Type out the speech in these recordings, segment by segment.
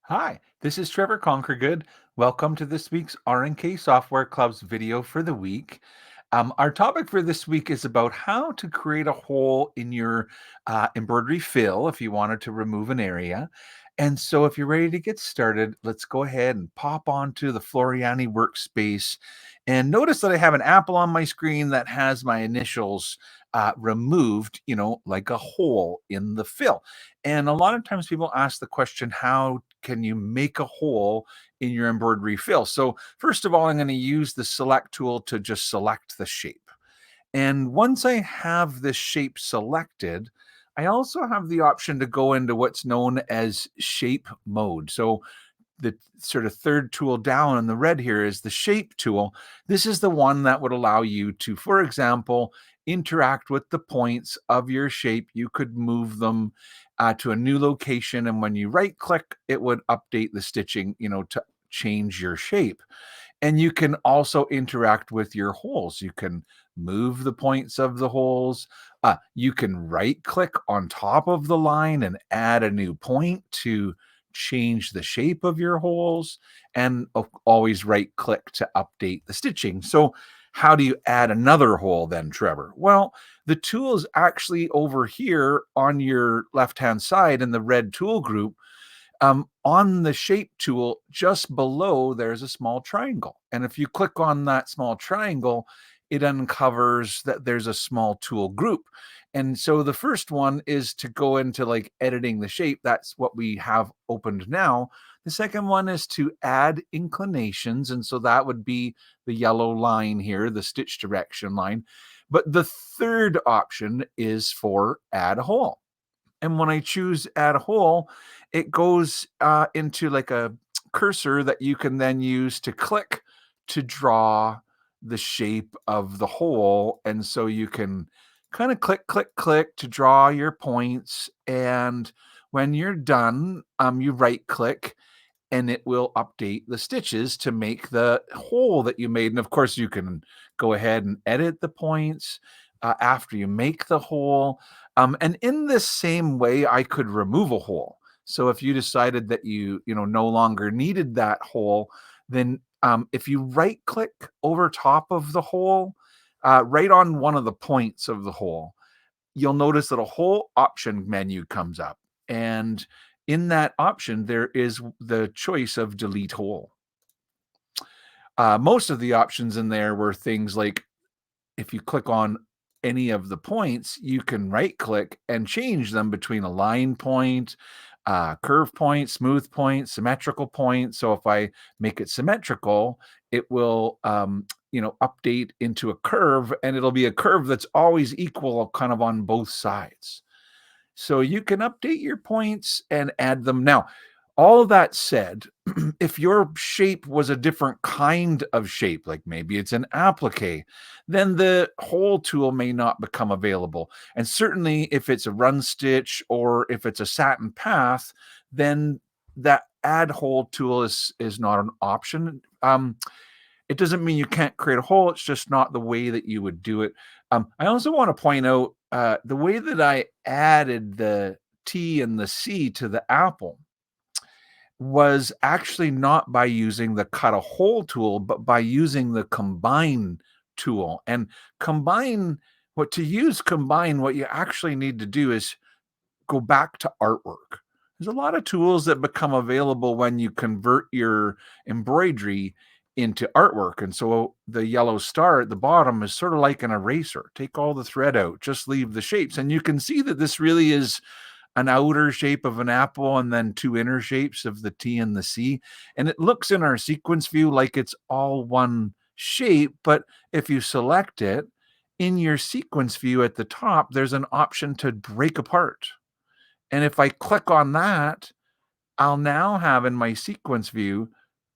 Hi, this is Trevor Conquergood. Welcome to this week's R&K Software Club's video for the week. Our topic for this week is about how to create a hole in your embroidery fill if you wanted to remove an area. And so if you're ready to get started, let's go ahead and pop onto the Floriani workspace. And notice that I have an apple on my screen that has my initials removed, like a hole in the fill. And a lot of times people ask the question, how can you make a hole in your embroidery fill? So first of all, I'm going to use the select tool to just select the shape. And once I have this shape selected, I also have the option to go into what's known as shape mode. So the sort of third tool down in the red here is the shape tool. This is the one that would allow you to, for example, interact with the points of your shape. You could move them to a new location, and when you right click, it would update the stitching, to change your shape. And you can also interact with your holes. You can move the points of the holes. You can right click on top of the line and add a new point to change the shape of your holes, and always right click to update the stitching. So how do you add another hole then, Trevor? Well, the tool is actually over here on your left hand side in the red tool group. On the shape tool, just below, there's a small triangle. And if you click on that small triangle, it uncovers that there's a small tool group. And so the first one is to go into like editing the shape. That's what we have opened now. The second one is to add inclinations. And so that would be the yellow line here, the stitch direction line. But the third option is for add a hole. And when I choose add a hole, it goes into like a cursor that you can then use to click to draw the shape of the hole. And so you can kind of click, click, click to draw your points. And when you're done, you right click and it will update the stitches to make the hole that you made. And of course, you can go ahead and edit the points after you make the hole. And in this same way, I could remove a hole. So if you decided that you no longer needed that hole, then if you right click over top of the hole, right on one of the points of the hole, you'll notice that a whole option menu comes up. And in that option, there is the choice of delete hole. Most of the options in there were things like if you click on any of the points, you can right click and change them between a line point, curve point, smooth point, symmetrical point. So if I make it symmetrical, it will, update into a curve, and it'll be a curve that's always equal kind of on both sides. So you can update your points and add them. Now, all of that said, if your shape was a different kind of shape, like maybe it's an applique, then the hole tool may not become available. And certainly if it's a run stitch or if it's a satin path, then that add hole tool is not an option. It doesn't mean you can't create a hole. It's just not the way that you would do it. I also want to point out the way that I added the T and the C to the apple was actually not by using the cut a hole tool, but by using the combine tool. And to use combine, what you actually need to do is go back to artwork. There's a lot of tools that become available when you convert your embroidery into artwork. And so the yellow star at the bottom is sort of like an eraser. Take all the thread out, just leave the shapes. And you can see that this really is an outer shape of an apple and then two inner shapes of the T and the C. And it looks in our sequence view like it's all one shape. But if you select it in your sequence view at the top, there's an option to break apart. And if I click on that, I'll now have in my sequence view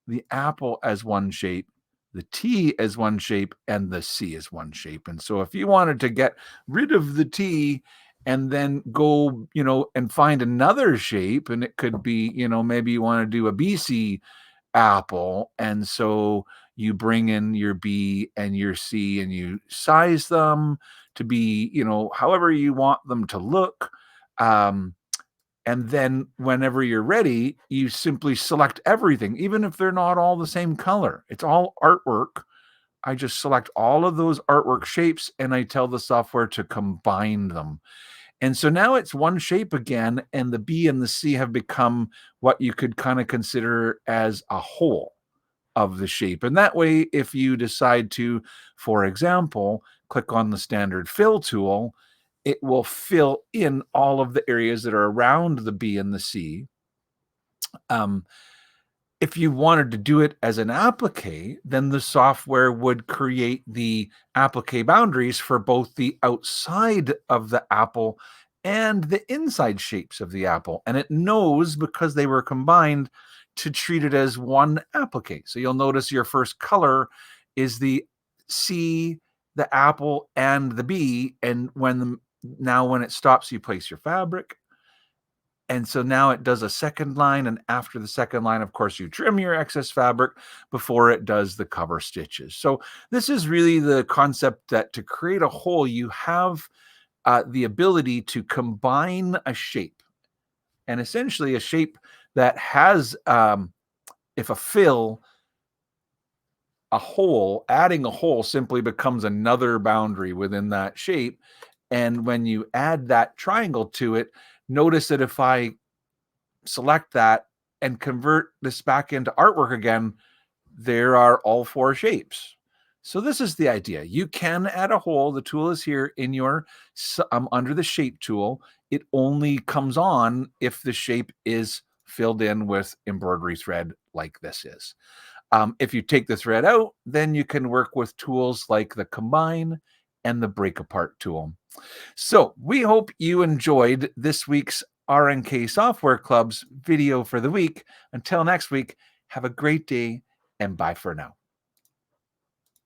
the apple as one shape, the T as one shape, and the C as one shape. And so if you wanted to get rid of the T and then go, and find another shape, and it could be, maybe you want to do a BC apple. And so you bring in your B and your C and you size them to be, however you want them to look. Um, And then whenever you're ready, you simply select everything, even if they're not all the same color. It's all artwork. I just select all of those artwork shapes and I tell the software to combine them. And so now it's one shape again, and the B and the C have become what you could kind of consider as a whole of the shape. And that way, if you decide to, for example, click on the standard fill tool, it will fill in all of the areas that are around the B and the C. Um, if you wanted to do it as an applique, then the software would create the applique boundaries for both the outside of the apple and the inside shapes of the apple. And it knows, because they were combined, to treat it as one applique. So you'll notice your first color is the C, the apple, and the B. And now when it stops, you place your fabric. And so now it does a second line, and after the second line, of course, you trim your excess fabric before it does the cover stitches. So this is really the concept that to create a whole, you have the ability to combine a shape, and essentially a shape that has, if a fill, a hole, adding a hole simply becomes another boundary within that shape. And when you add that triangle to it, notice that if I select that and convert this back into artwork again, there are all four shapes. So this is the idea. You can add a hole. The tool is here in your under the shape tool. It only comes on if the shape is filled in with embroidery thread like this is. If you take the thread out, then you can work with tools like the combine and the break apart tool. So we hope you enjoyed this week's RNK Software Club's video for the week. Until next week, have a great day and bye for now.